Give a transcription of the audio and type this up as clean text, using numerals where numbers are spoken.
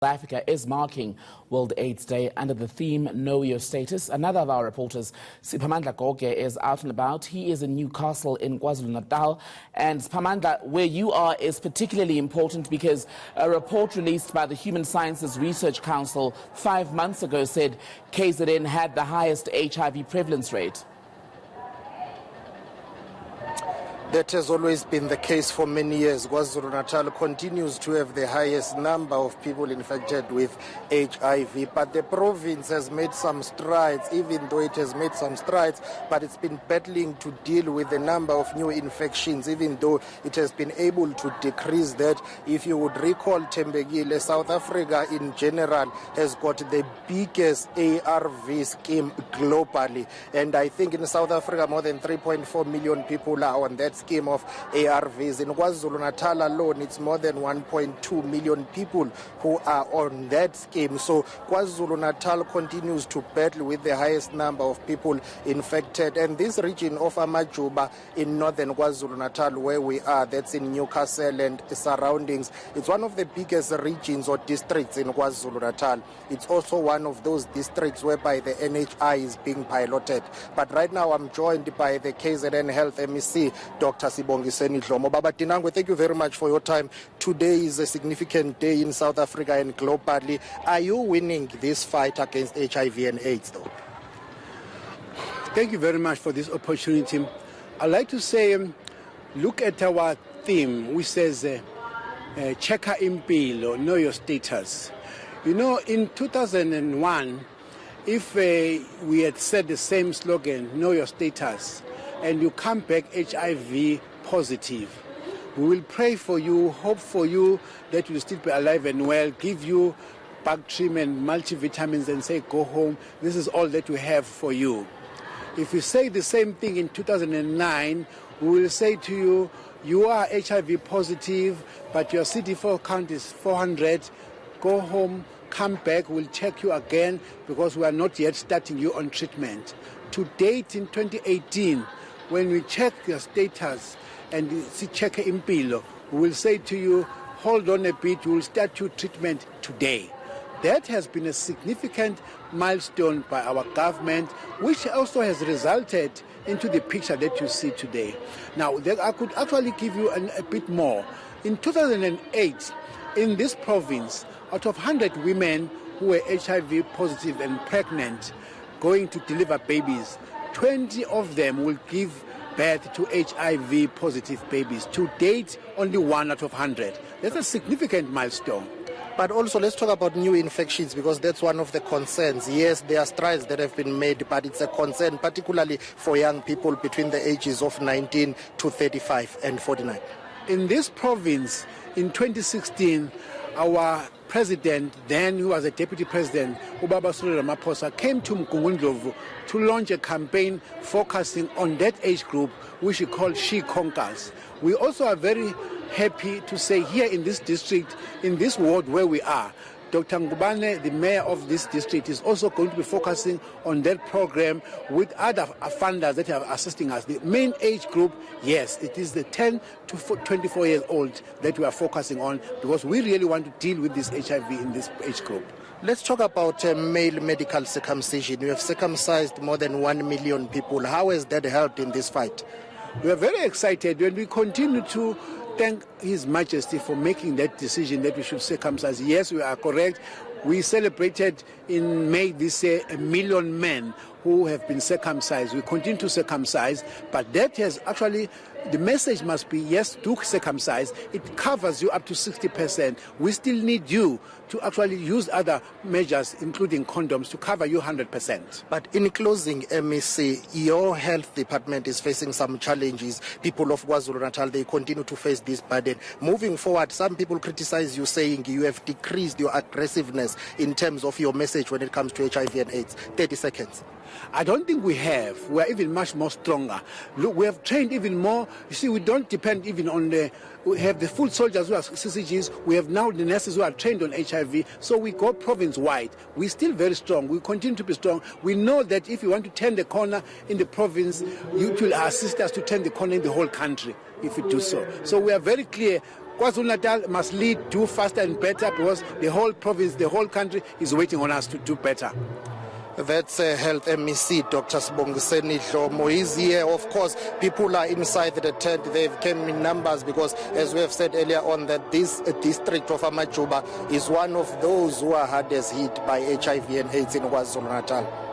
Africa is marking World AIDS Day under the theme Know Your Status. Another of our reporters, Siphamandla Goge, is out and about. He is in Newcastle in Kwazulu-Natal. And Siphamandla, where you are is particularly important because a report released by the Human Sciences Research Council 5 months ago said KZN had the highest HIV prevalence rate. That has always been the case for many years. Kwazulu-Natal continues to have the highest number of people infected with HIV, but the province has made some strides, even though it has made some strides, but it's been battling to deal with the number of new infections, even though it has been able to decrease that. If you would recall, Tembekile, South Africa in general has got the biggest ARV scheme globally, and I think in South Africa more than 3.4 million people are on that scheme of ARVs. In KwaZulu-Natal alone, it's more than 1.2 million people who are on that scheme. So KwaZulu-Natal continues to battle with the highest number of people infected. And this region of Amajuba in northern KwaZulu-Natal, where we are, that's in Newcastle and surroundings, it's one of the biggest regions or districts in KwaZulu-Natal. It's also one of those districts whereby the NHI is being piloted. But right now I'm joined by the KZN Health MEC, Dr. Baba Tinangwe, thank you very much for your time. Today is a significant day in South Africa and globally. Are you winning this fight against HIV and AIDS, though? Thank you very much for this opportunity. I'd like to say, look at our theme, which says, Cheka impilo, know your status. You know, in 2001, if we had said the same slogan, know your status, and you come back HIV positive, we will pray for you, hope for you that you will still be alive and well, give you back treatment, multivitamins, and say, go home. This is all that we have for you. If you say the same thing in 2009, we will say to you, you are HIV positive, but your CD4 count is 400. Go home, come back, we'll check you again because we are not yet starting you on treatment. To date in 2018, when we check your status and see check impilo, we will say to you, hold on a bit, we will start your treatment today. That has been a significant milestone by our government, which also has resulted into the picture that you see today. Now, I could actually give you a bit more. In 2008, in this province, out of 100 women who were HIV positive and pregnant, going to deliver babies, 20 of them will give birth to HIV positive babies. To date, only 1 out of 100. That's a significant milestone. But also, let's talk about new infections because that's one of the concerns. Yes, there are strides that have been made, but it's a concern, particularly for young people between the ages of 19 to 35 and 49. In this province, in 2016, our president, then who was a deputy president, Ubaba Cyril Ramaphosa, came to Mgungundlovu to launch a campaign focusing on that age group, which we call She Conquers. We also are very happy to say here in this district, in this ward where we are, Dr. Ngubane, the mayor of this district, is also going to be focusing on that program with other funders that are assisting us. The main age group, yes, it is the 10 to 24 years old that we are focusing on because we really want to deal with this HIV in this age group. Let's talk about male medical circumcision. You have circumcised more than 1 million people. How has that helped in this fight? We are very excited and we continue to thank His Majesty for making that decision that we should circumcise. Yes, we are correct. We celebrated in May this year 1 million men who have been circumcised. We continue to circumcise, but that has actually, the message must be, yes, do circumcise. It covers you up to 60%. We still need you to actually use other measures, including condoms, to cover you 100%. But in closing, MEC, your health department is facing some challenges. People of KwaZulu-Natal, they continue to face this burden. Moving forward, some people criticize you saying you have decreased your aggressiveness in terms of your message when it comes to HIV and AIDS. 30 seconds. I don't think we have. We are even much more stronger. Look, we have trained even more. You see, we don't depend even on we have the foot soldiers who are CCGs. We have now the nurses who are trained on HIV. So we go province-wide. We're still very strong. We continue to be strong. We know that if you want to turn the corner in the province, you will assist us to turn the corner in the whole country if we do so. So we are very clear KwaZulu-Natal must lead, do faster and better, because the whole province, the whole country is waiting on us to do better. That's Health MEC, Dr. Sibongiseni Dlomo. He's here. Of course, people are inside the tent. They've come in numbers because, as we have said earlier on, that this district of Amajuba is one of those who are hardest hit by HIV and AIDS in KwaZulu-Natal.